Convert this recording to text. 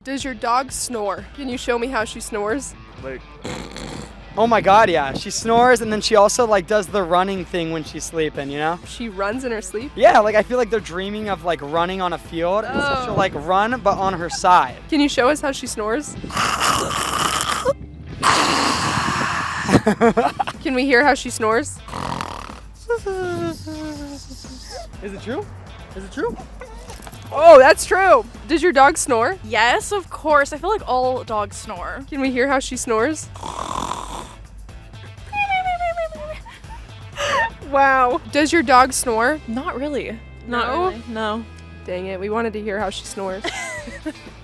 Does your dog snore? Can you show me how she snores? Like, Oh my god, yeah. She snores and then she also like does the running thing when she's sleeping, you know? She runs in her sleep? Yeah, like I feel like they're dreaming of like running on a field and so she'll like run but on her side. Can you show us how she snores? Can we hear how she snores? Is it true? Is it true? Oh, that's true. Does your dog snore? Yes, of course. I feel like all dogs snore. Can we hear how she snores? Wow. Does your dog snore? Not really. No? Not really. No. Dang it, we wanted to hear how she snores.